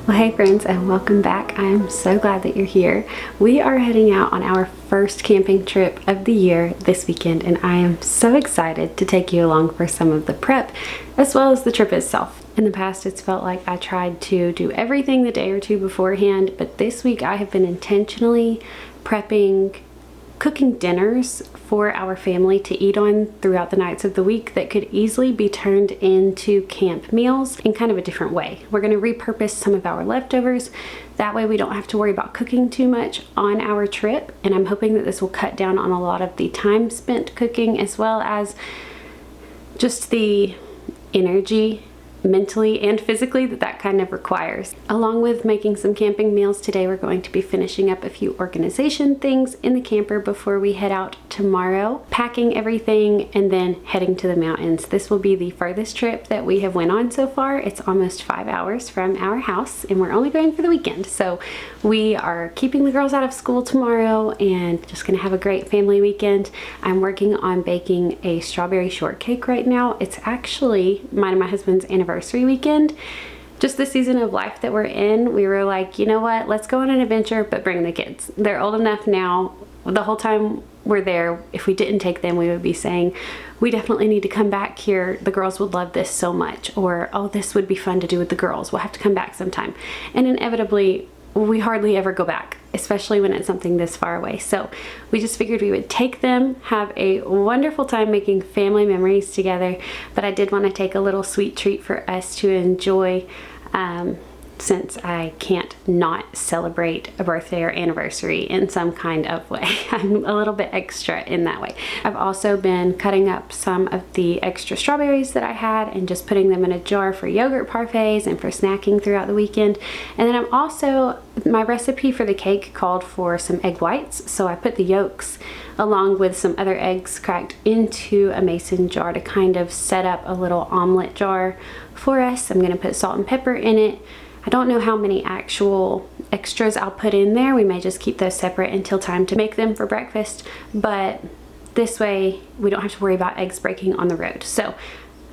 Well, hey friends, and welcome back. I am so glad that you're here. We are heading out on our first camping trip of the year this weekend, and I am so excited to take you along for some of the prep as well as the trip itself. In the past, it's felt like I tried to do everything the day or two beforehand, but this week I have been intentionally prepping, cooking dinners for our family to eat on throughout the nights of the week that could easily be turned into camp meals in kind of a different way. We're going to repurpose some of our leftovers. That way we don't have to worry about cooking too much on our trip, and I'm hoping that this will cut down on a lot of the time spent cooking as well as just the energy mentally and physically that kind of requires. Along with making some camping meals today, we're going to be finishing up a few organization things in the camper before we head out tomorrow, packing everything and then heading to the mountains. This will be the furthest trip that we have went on so far. It's almost 5 hours from our house and we're only going for the weekend. So we are keeping the girls out of school tomorrow and just gonna have a great family weekend. I'm working on baking a strawberry shortcake right now. It's actually mine and my husband's anniversary weekend. Just the season of life that we're in, we were like, you know what, let's go on an adventure, but bring the kids. They're old enough now. The whole time we're there, if we didn't take them, we would be saying, we definitely need to come back here. The girls would love this so much. Or, oh, this would be fun to do with the girls. We'll have to come back sometime. And inevitably, we hardly ever go back, especially when it's something this far away. So we just figured we would take them, have a wonderful time making family memories together. But I did want to take a little sweet treat for us to enjoy, since I can't not celebrate a birthday or anniversary in some kind of way. I'm a little bit extra in that way. I've also been cutting up some of the extra strawberries that I had and just putting them in a jar for yogurt parfaits and for snacking throughout the weekend. And then I'm also, my recipe for the cake called for some egg whites, so I put the yolks along with some other eggs cracked into a mason jar to kind of set up a little omelet jar for us. I'm gonna put salt and pepper in it. I don't know how many actual extras I'll put in there. We may just keep those separate until time to make them for breakfast, but this way we don't have to worry about eggs breaking on the road. So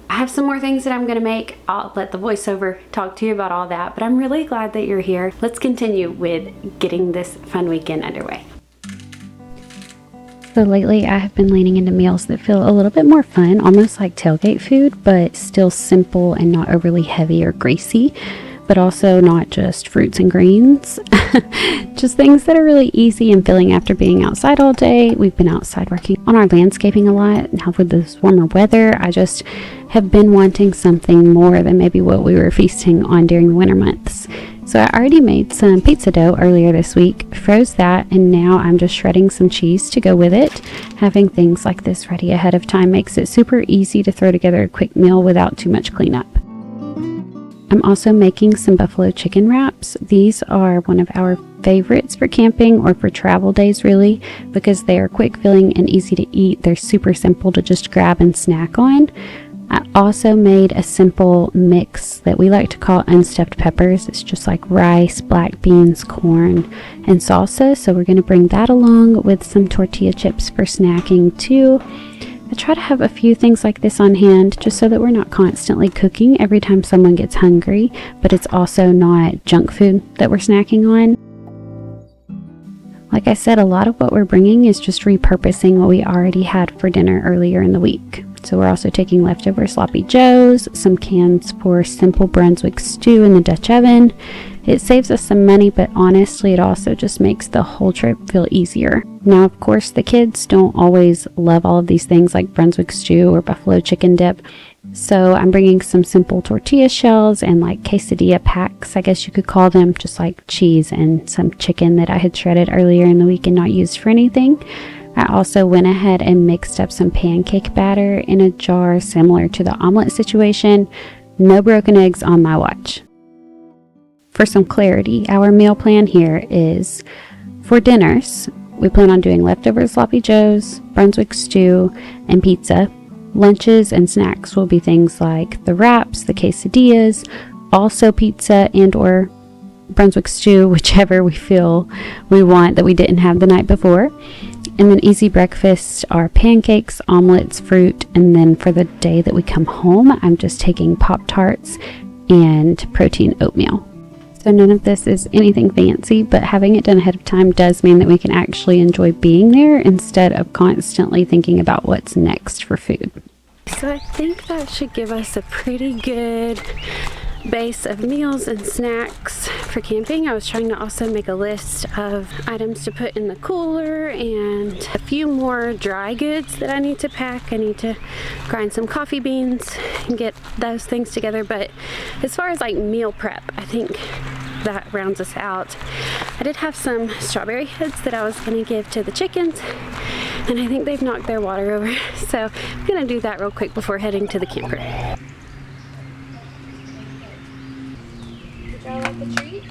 I have some more things that I'm gonna make. I'll let the voiceover talk to you about all that, but I'm really glad that you're here. Let's continue with getting this fun weekend underway. So lately I have been leaning into meals that feel a little bit more fun, almost like tailgate food, but still simple and not overly heavy or greasy. But also not just fruits and greens, just things that are really easy and filling after being outside all day. We've been outside working on our landscaping a lot. Now with this warmer weather, I just have been wanting something more than maybe what we were feasting on during the winter months. So I already made some pizza dough earlier this week, froze that, and now I'm just shredding some cheese to go with it. Having things like this ready ahead of time makes it super easy to throw together a quick meal without too much cleanup. I'm also making some buffalo chicken wraps. These are one of our favorites for camping or for travel days really, because they are quick filling and easy to eat. They're super simple to just grab and snack on. I also made a simple mix that we like to call unstuffed peppers. It's just like rice, black beans, corn, and salsa. So we're going to bring that along with some tortilla chips for snacking too. I try to have a few things like this on hand just so that we're not constantly cooking every time someone gets hungry, but it's also not junk food that we're snacking on. Like I said, a lot of what we're bringing is just repurposing what we already had for dinner earlier in the week. So we're also taking leftover sloppy joes, some cans for simple Brunswick stew in the Dutch oven. It saves us some money, but honestly, it also just makes the whole trip feel easier. Now, of course, the kids don't always love all of these things like Brunswick stew or buffalo chicken dip. So I'm bringing some simple tortilla shells and like quesadilla packs, I guess you could call them, just like cheese and some chicken that I had shredded earlier in the week and not used for anything. I also went ahead and mixed up some pancake batter in a jar similar to the omelet situation. No broken eggs on my watch. For some clarity, our meal plan here is for dinners, we plan on doing leftover sloppy joes, Brunswick stew, and pizza. Lunches and snacks will be things like the wraps, the quesadillas, also pizza and or Brunswick stew, whichever we feel we want that we didn't have the night before. And then easy breakfasts are pancakes, omelets, fruit, and then for the day that we come home, I'm just taking Pop-Tarts and protein oatmeal. So none of this is anything fancy, but having it done ahead of time does mean that we can actually enjoy being there instead of constantly thinking about what's next for food. So I think that should give us a pretty good base of meals and snacks for camping. I was trying to also make a list of items to put in the cooler and a few more dry goods that I need to pack. I need to grind some coffee beans and get those things together. But as far as like meal prep, I think that rounds us out. I did have some strawberry heads that I was going to give to the chickens, and I think they've knocked their water over. So I'm going to do that real quick before heading to the camper. Did y'all like the treat?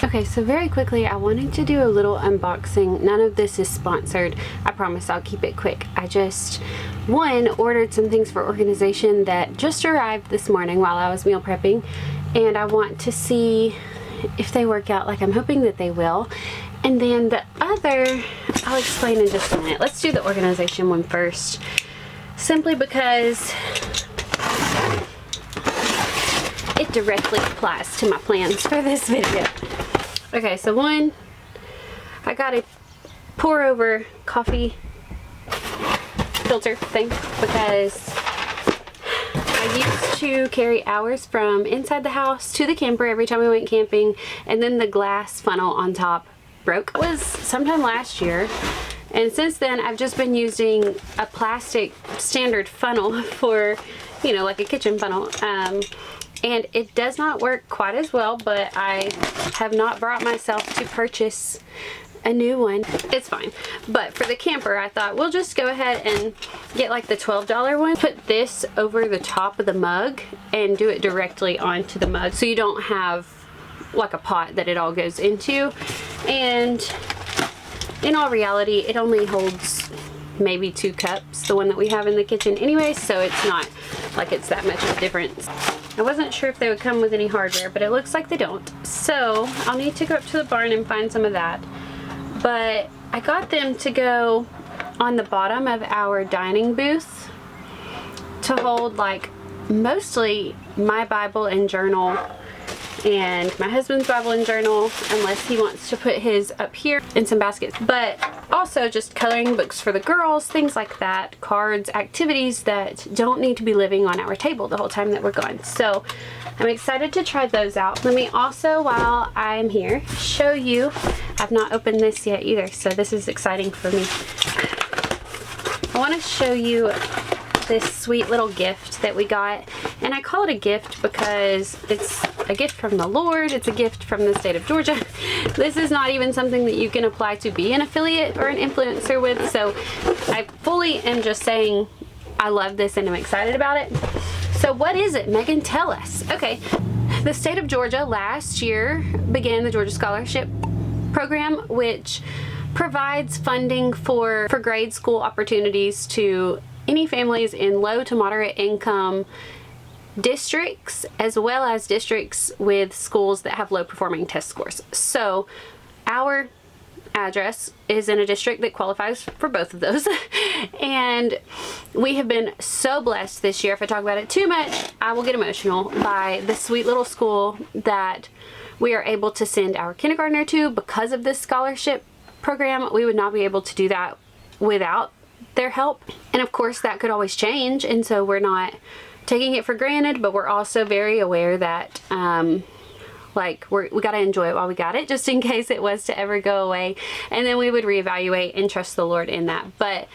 Okay, so very quickly, I wanted to do a little unboxing. None of this is sponsored. I promise I'll keep it quick. I just, ordered some things for organization that just arrived this morning while I was meal prepping, and I want to see if they work out like I'm hoping that they will. And then the other, I'll explain in just a minute. Let's do the organization one first, simply because it directly applies to my plans for this video. Okay, so one, I got a pour over coffee filter thing because I used to carry ours from inside the house to the camper every time we went camping, and then the glass funnel on top broke. It was sometime last year, and since then I've just been using a plastic standard funnel for, you know, like a kitchen funnel. And it does not work quite as well, but I have not brought myself to purchase a new one. It's fine. But for the camper, I thought we'll just go ahead and get like the $12 one. Put this over the top of the mug and do it directly onto the mug, so you don't have like a pot that it all goes into. And in all reality, it only holds maybe 2 cups, the one that we have in the kitchen anyway, so it's not like it's that much of a difference. I wasn't sure if they would come with any hardware, but it looks like they don't. So I'll need to go up to the barn and find some of that. But I got them to go on the bottom of our dining booth to hold like mostly my Bible and journal and my husband's Bible and journal, unless he wants to put his up here in some baskets. But also just coloring books for the girls, things like that, cards, activities that don't need to be living on our table the whole time that we're gone. So I'm excited to try those out. Let me also, while I'm here, show you, I've not opened this yet either, so this is exciting for me. I want to show you this sweet little gift that we got, and I call it a gift because it's a gift from the Lord. It's a gift from the state of Georgia. This is not even something that you can apply to be an affiliate or an influencer with, so I fully am just saying I love this and I'm excited about it. So what is it? Megan, tell us. Okay, the state of Georgia last year began the Georgia Scholarship Program, which provides funding for grade school opportunities to any families in low to moderate income districts, as well as districts with schools that have low performing test scores. So our address is in a district that qualifies for both of those. And we have been so blessed this year. If I talk about it too much, I will get emotional, by the sweet little school that we are able to send our kindergartner to because of this scholarship program. We would not be able to do that without their help. And of course that could always change, and so we're not taking it for granted, but we're also very aware that like we got to enjoy it while we got it, just in case it was to ever go away, and then we would reevaluate and trust the Lord in that. But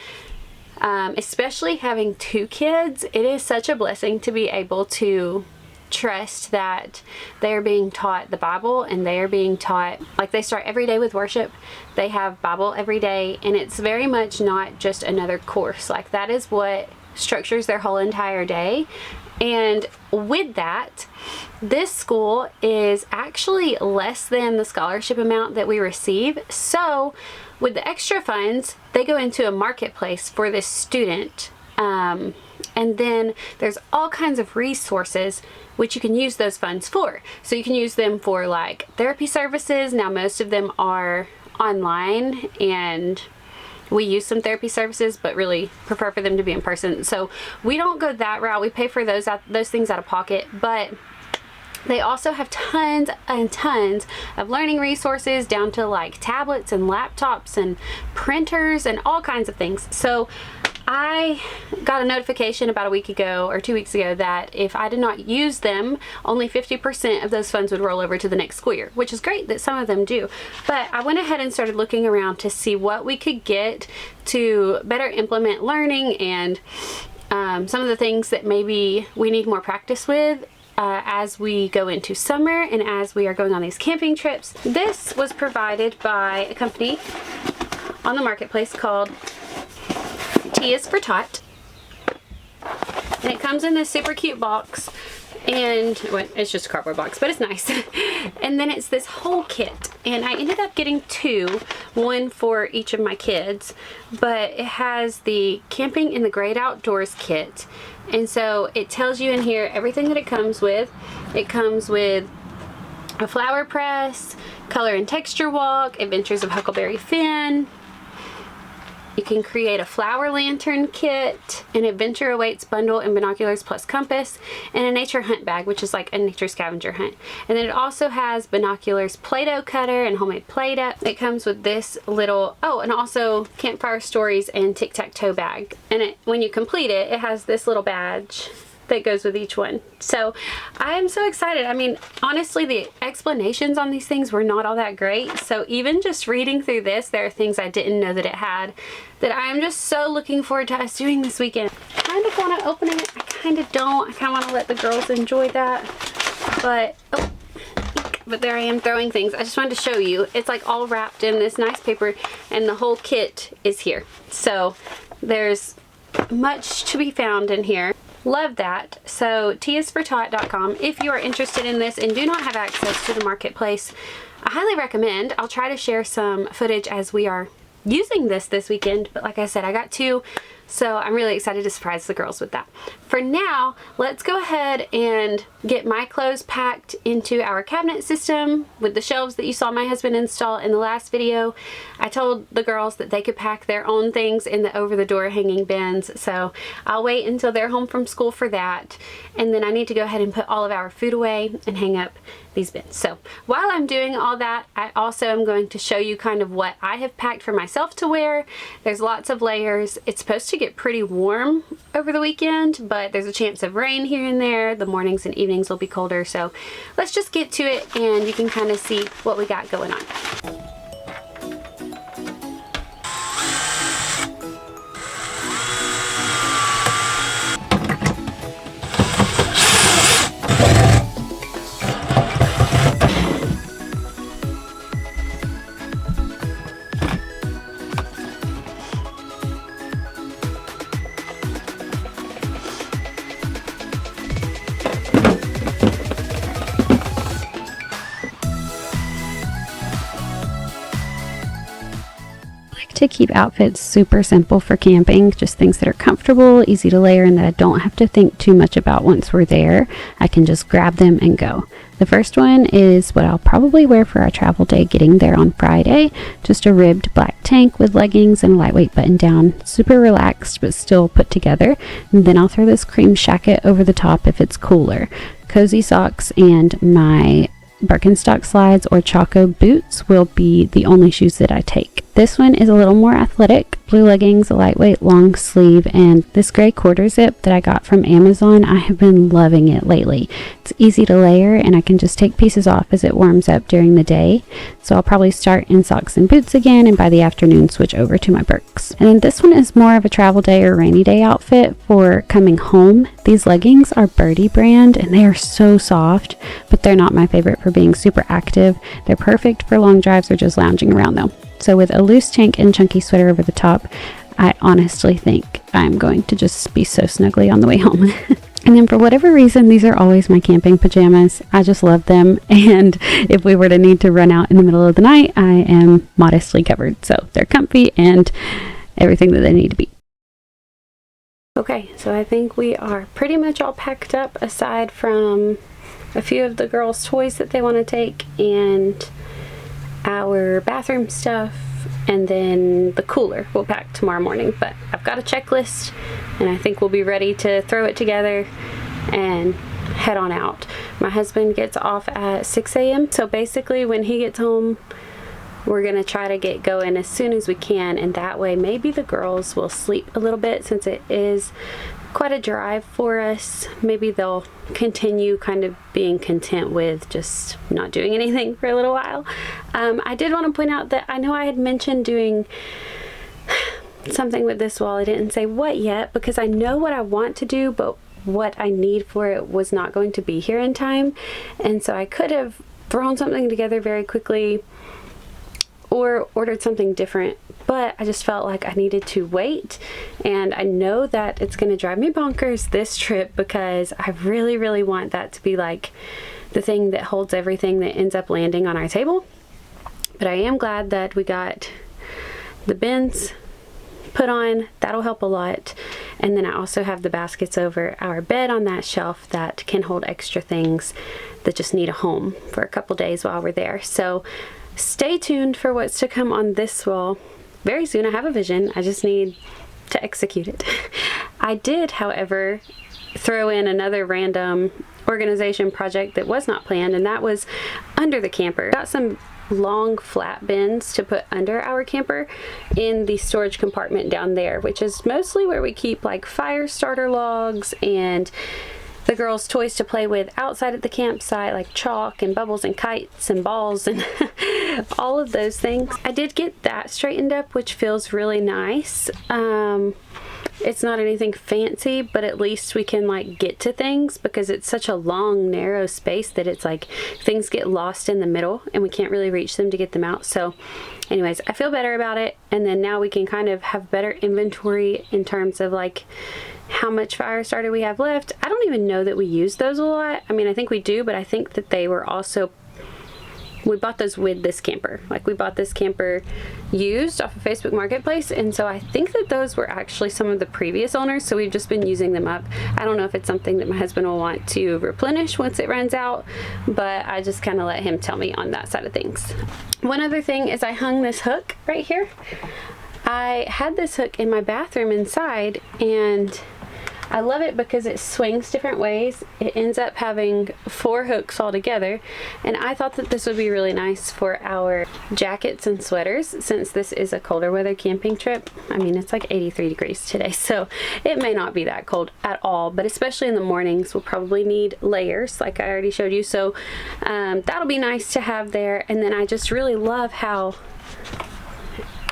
especially having 2 kids, it is such a blessing to be able to trust that they are being taught the Bible, and they are being taught, like, they start every day with worship. They have Bible every day, and it's very much not just another course. Like, that is what structures their whole entire day. And with that, this school is actually less than the scholarship amount that we receive. So with the extra funds, they go into a marketplace for this student. And then there's all kinds of resources which you can use those funds for. So you can use them for like therapy services. Now most of them are online, and we use some therapy services, but really prefer for them to be in person. So we don't go that route. We pay for those things out of pocket, but they also have tons and tons of learning resources, down to like tablets and laptops and printers and all kinds of things. So I got a notification about a week ago or 2 weeks ago that if I did not use them, only 50% of those funds would roll over to the next school year, which is great that some of them do. But I went ahead and started looking around to see what we could get to better implement learning and some of the things that maybe we need more practice with as we go into summer and as we are going on these camping trips. This was provided by a company on the marketplace called T is for Tot, and it comes in this super cute box, and well, it's just a cardboard box, but it's nice. And then it's this whole kit, and I ended up getting two, one for each of my kids, but it has the camping in the great outdoors kit. And so it tells you in here everything that it comes with. It comes with a flower press, color and texture walk, Adventures of Huckleberry Finn. You can create a flower lantern kit, an Adventure Awaits bundle and binoculars plus compass, and a nature hunt bag, which is like a nature scavenger hunt. And then it also has binoculars, Play-Doh cutter, and homemade Play-Doh. It comes with this little, oh, and also campfire stories and tic-tac-toe bag. And when you complete it, it has this little badge that goes with each one. So I am so excited. I mean, honestly, the explanations on these things were not all that great. So even just reading through this, there are things I didn't know that it had that I am just so looking forward to us doing this weekend. I kind of want to open it. I kind of don't. I kind of want to let the girls enjoy that. But, oh, but there I am throwing things. I just wanted to show you. It's like all wrapped in this nice paper, and the whole kit is here. So there's much to be found in here. Love that. So tisfortot.com. If you are interested in this and do not have access to the marketplace, I highly recommend. I'll try to share some footage as we are using this weekend, but like I said, I got two, so I'm really excited to surprise the girls with that. For now, let's go ahead and get my clothes packed into our cabinet system with the shelves that you saw my husband install in the last video. I told the girls that they could pack their own things in the over-the-door hanging bins, so I'll wait until they're home from school for that. And then I need to go ahead and put all of our food away and hang up these bins. So while I'm doing all that, I also am going to show you kind of what I have packed for myself to wear. There's lots of layers. It's supposed to get pretty warm over the weekend, but there's a chance of rain here and there. The mornings and evenings will be colder. So let's just get to it, and you can kind of see what we got going on. To keep outfits super simple for camping, just things that are comfortable, easy to layer, and that I don't have to think too much about once we're there. I can just grab them and go. The first one is what I'll probably wear for our travel day getting there on Friday. Just a ribbed black tank with leggings and a lightweight button down. Super relaxed but still put together. And then I'll throw this cream shacket over the top if it's cooler. Cozy socks and my Birkenstock slides or Chaco boots will be the only shoes that I take. This one is a little more athletic. Blue leggings, a lightweight long sleeve, and this gray quarter zip that I got from Amazon. I have been loving it lately. It's easy to layer, and I can just take pieces off as it warms up during the day. So I'll probably start in socks and boots again, and by the afternoon switch over to my Birks. And then this one is more of a travel day or rainy day outfit for coming home. These leggings are Birdie brand, and they are so soft, but they're not my favorite for being super active. They're perfect for long drives or just lounging around though. So with a loose tank and chunky sweater over the top, I honestly think I'm going to just be so snuggly on the way home. And then for whatever reason, these are always my camping pajamas. I just love them. And if we were to need to run out in the middle of the night, I am modestly covered. So they're comfy and everything that they need to be. Okay, so I think we are pretty much all packed up aside from a few of the girls' toys that they want to take and our bathroom stuff, and then the cooler we'll pack tomorrow morning. But I've got a checklist and I think we'll be ready to throw it together and head on out. My husband gets off at 6 a.m. so basically when he gets home we're gonna try to get going as soon as we can, and that way maybe the girls will sleep a little bit since it is quite a drive for us. Maybe they'll continue kind of being content with just not doing anything for a little while. I did want to point out that I know I had mentioned doing something with this wall. I didn't say what yet because I know what I want to do, but what I need for it was not going to be here in time, and so I could have thrown something together very quickly or ordered something different, but I just felt like I needed to wait. And I know that it's going to drive me bonkers this trip because I really want that to be like the thing that holds everything that ends up landing on our table. But I am glad that we got the bins put on. That'll help a lot. And then I also have the baskets over our bed on that shelf that can hold extra things that just need a home for a couple days while we're there. So stay tuned for what's to come on this wall. Very soon. I have a vision. I just need to execute it. I did, however, throw in another random organization project that was not planned, and that was under the camper. Got some long flat bins to put under our camper in the storage compartment down there, which is mostly where we keep like fire starter logs and the girls' toys to play with outside at the campsite, like chalk and bubbles and kites and balls and all of those things. I did get that straightened up, which feels really nice. It's not anything fancy, but at least we can like get to things because it's such a long, narrow space that it's like things get lost in the middle and we can't really reach them to get them out. So anyways, I feel better about it. And then now we can kind of have better inventory in terms of like how much fire starter we have left. I don't even know that we use those a lot. I mean, I think we do, but I think that they were also, we bought those with this camper. Like we bought this camper used off of Facebook Marketplace, and so I think that those were actually some of the previous owners, so we've just been using them up. I don't know if it's something that my husband will want to replenish once it runs out, but I just kind of let him tell me on that side of things. One other thing is I hung this hook right here. I had this hook in my bathroom inside, and I love it because it swings different ways. It ends up having 4 hooks all together, and I thought that this would be really nice for our jackets and sweaters since this is a colder weather camping trip. I mean, it's like 83 degrees today, so it may not be that cold at all, but especially in the mornings we'll probably need layers like I already showed you. So that'll be nice to have there. And then I just really love how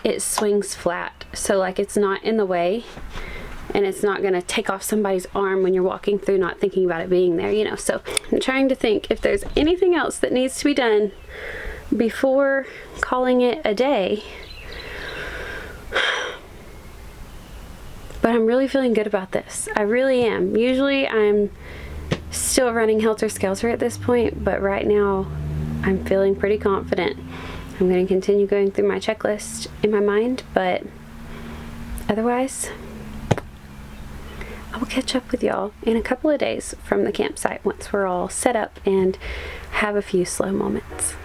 it swings flat, so like it's not in the way and it's not gonna take off somebody's arm when you're walking through not thinking about it being there, you know. So I'm trying to think if there's anything else that needs to be done before calling it a day. But I'm really feeling good about this. I really am. Usually I'm still running helter-skelter at this point, but right now I'm feeling pretty confident. I'm going to continue going through my checklist in my mind, but otherwise I will catch up with y'all in a couple of days from the campsite once we're all set up and have a few slow moments.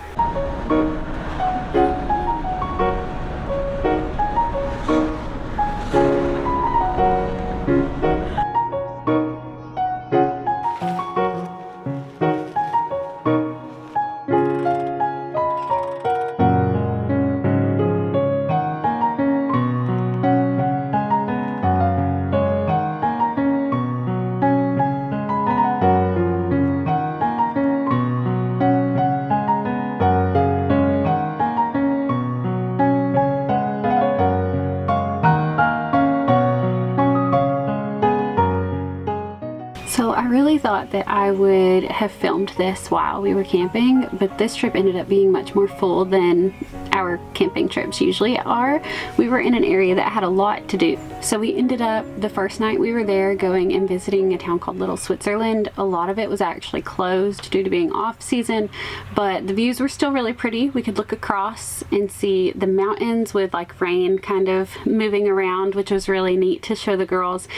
So I really thought that I would have filmed this while we were camping, but this trip ended up being much more full than our camping trips usually are, we were in an area that had a lot to do. So we ended up, the first night we were there, going and visiting a town called Little Switzerland. A lot of it was actually closed due to being off season, but the views were still really pretty. We could look across and see the mountains with like rain kind of moving around, which was really neat to show the girls.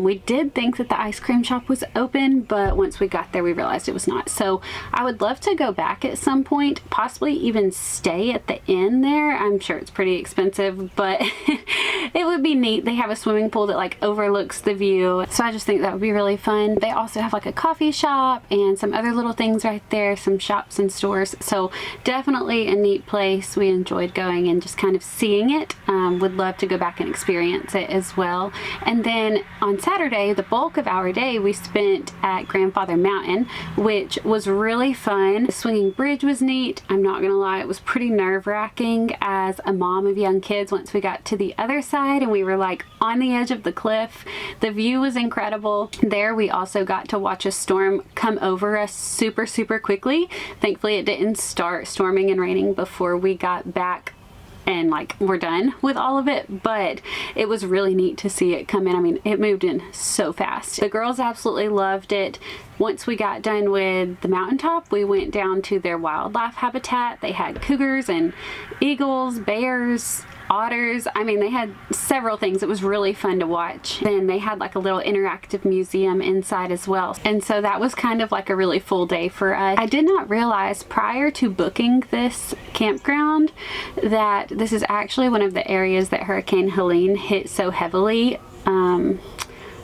We did think that the ice cream shop was open, but once we got there we realized it was not. So I would love to go back at some point, possibly even stay at the inn there. I'm sure it's pretty expensive, but it would be neat. They have a swimming pool that like overlooks the view, so I just think that would be really fun. They also have like a coffee shop and some other little things right there, some shops and stores, so definitely a neat place. We enjoyed going and just kind of seeing it. Would love to go back and experience it as well. And then on Saturday, the bulk of our day we spent at Grandfather Mountain, which was really fun. The swinging bridge was neat. I'm not gonna lie, it was pretty nerve-wracking as a mom of young kids once we got to the other side and we were like on the edge of the cliff. The view was incredible. There we also got to watch a storm come over us super quickly. Thankfully it didn't start storming and raining before we got back and like we're done with all of it, but it was really neat to see it come in. I mean, it moved in so fast. The girls absolutely loved it. Once we got done with the mountaintop, we went down to their wildlife habitat. They had cougars and eagles, bears, otters. I mean, they had several things. It was really fun to watch. Then they had like a little interactive museum inside as well. And so that was kind of like a really full day for us. I did not realize prior to booking this campground that this is actually one of the areas that Hurricane Helene hit so heavily.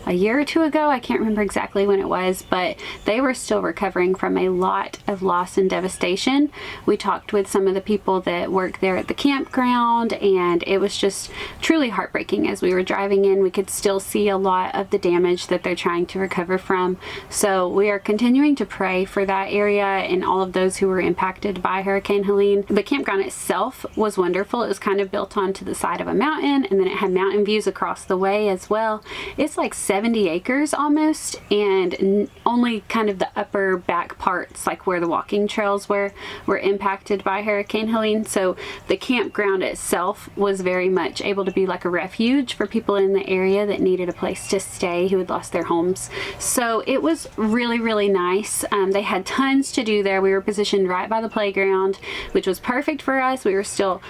A year or two ago, I can't remember exactly when it was, but they were still recovering from a lot of loss and devastation. We talked with some of the people that work there at the campground, and it was just truly heartbreaking. As we were driving in, we could still see a lot of the damage that they're trying to recover from. So we are continuing to pray for that area and all of those who were impacted by Hurricane Helene. The campground itself was wonderful. It was kind of built onto the side of a mountain, and then it had mountain views across the way as well. It's like 70 acres almost, and only kind of the upper back parts, like where the walking trails were impacted by Hurricane Helene. So the campground itself was very much able to be like a refuge for people in the area that needed a place to stay who had lost their homes. So it was really nice. They had tons to do there. We were positioned right by the playground, which was perfect for us. We were still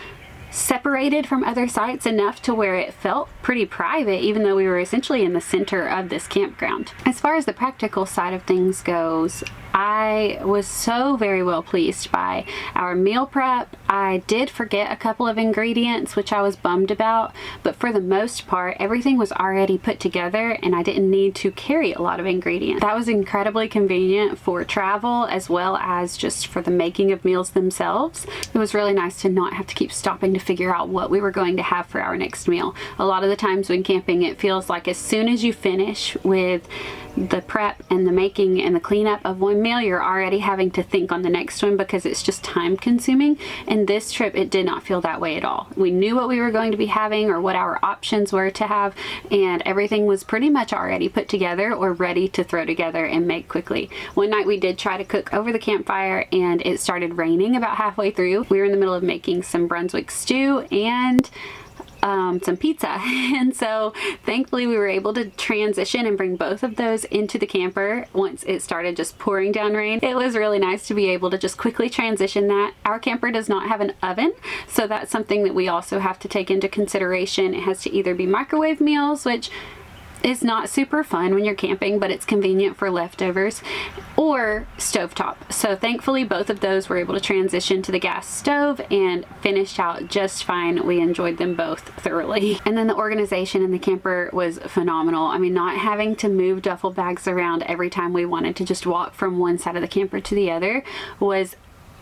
separated from other sites enough to where it felt pretty private, even though we were essentially in the center of this campground. As far as the practical side of things goes, I was so very well pleased by our meal prep. I did forget a couple of ingredients, which I was bummed about, but for the most part, everything was already put together and I didn't need to carry a lot of ingredients. That was incredibly convenient for travel as well as just for the making of meals themselves. It was really nice to not have to keep stopping to figure out what we were going to have for our next meal. A lot of the times when camping, it feels like as soon as you finish with the prep and the making and the cleanup of one meal, you're already having to think on the next one because it's just time consuming. And this trip, it did not feel that way at all. We knew what we were going to be having or what our options were to have, and everything was pretty much already put together or ready to throw together and make quickly. One night we did try to cook over the campfire and it started raining about halfway through. We were in the middle of making some Brunswick stew and some pizza, and so thankfully we were able to transition and bring both of those into the camper once it started just pouring down rain. It was really nice to be able to just quickly transition that. Our camper does not have an oven, so that's something that we also have to take into consideration. It has to either be microwave meals, which is not super fun when you're camping, but it's convenient for leftovers, or stovetop. So thankfully both of those were able to transition to the gas stove and finished out just fine. We enjoyed them both thoroughly. And then the organization in the camper was phenomenal. I mean, not having to move duffel bags around every time we wanted to just walk from one side of the camper to the other was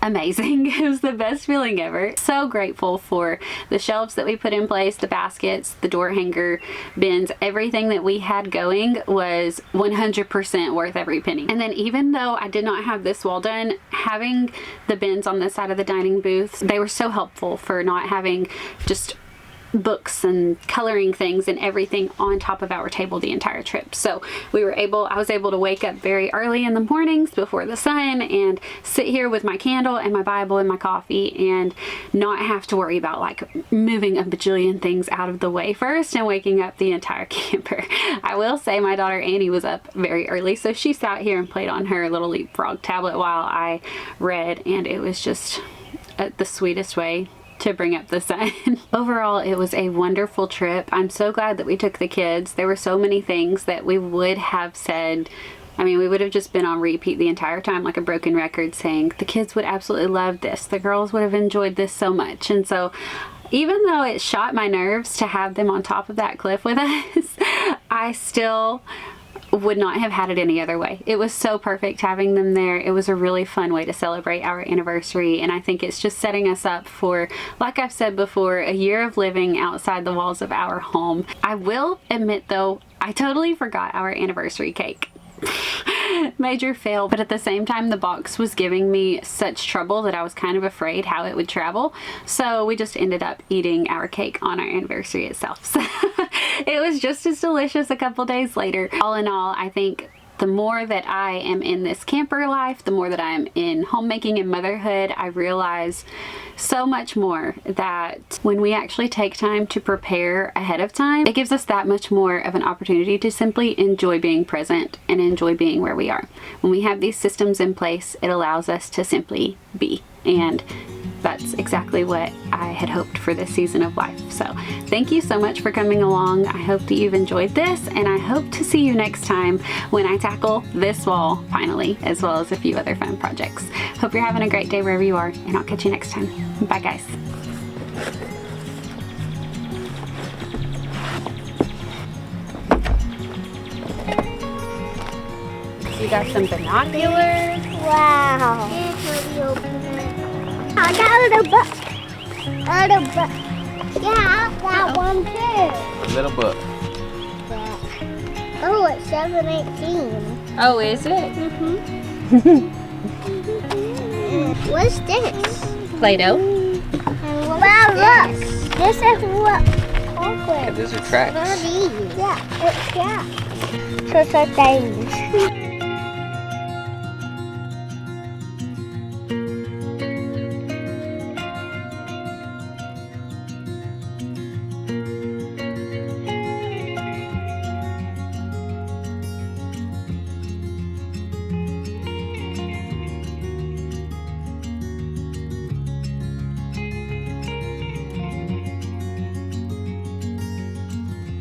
amazing. It was the best feeling ever. So grateful for the shelves that we put in place, the baskets, the door hanger bins, everything that we had going was 100% worth every penny. And then even though I did not have this wall done, having the bins on this side of the dining booth, they were so helpful for not having just books and coloring things and everything on top of our table the entire trip. So I was able to wake up very early in the mornings before the sun and sit here with my candle and my Bible and my coffee and not have to worry about like moving a bajillion things out of the way first and waking up the entire camper. I will say my daughter Annie was up very early, so she sat here and played on her little leapfrog tablet while I read, and it was just the sweetest way to bring up the sun. Overall, it was a wonderful trip. I'm so glad that we took the kids. There were so many things that we would have said, I mean, we would have just been on repeat the entire time like a broken record saying the kids would absolutely love this, the girls would have enjoyed this so much. And so even though it shot my nerves to have them on top of that cliff with us, I still would not have had it any other way. It was so perfect having them there. It was a really fun way to celebrate our anniversary, and I think it's just setting us up for, like I've said before, a year of living outside the walls of our home. I will admit though, I totally forgot our anniversary cake. Major fail, but at the same time the box was giving me such trouble that I was kind of afraid how it would travel, so we just ended up eating our cake on our anniversary itself. So it was just as delicious a couple days later. All in all, I think the more that I am in this camper life, the more that I am in homemaking and motherhood, I realize so much more that when we actually take time to prepare ahead of time, it gives us that much more of an opportunity to simply enjoy being present and enjoy being where we are. When we have these systems in place, it allows us to simply be, and that's exactly what I had hoped for this season of life. So thank you so much for coming along. I hope that you've enjoyed this, and I hope to see you next time when I tackle this wall finally, as well as a few other fun projects. Hope you're having a great day wherever you are, and I'll catch you next time. Bye guys. We got some binoculars. Wow. I got a little book. A little book. Yeah, that one too. A little book. Oh, it's 7:18. Oh, is it? Mm-hmm. What's this? Play-Doh. Wow, look. This is what chocolate. Yeah, these are tracks. What are these? Yeah, it's tracks. So things.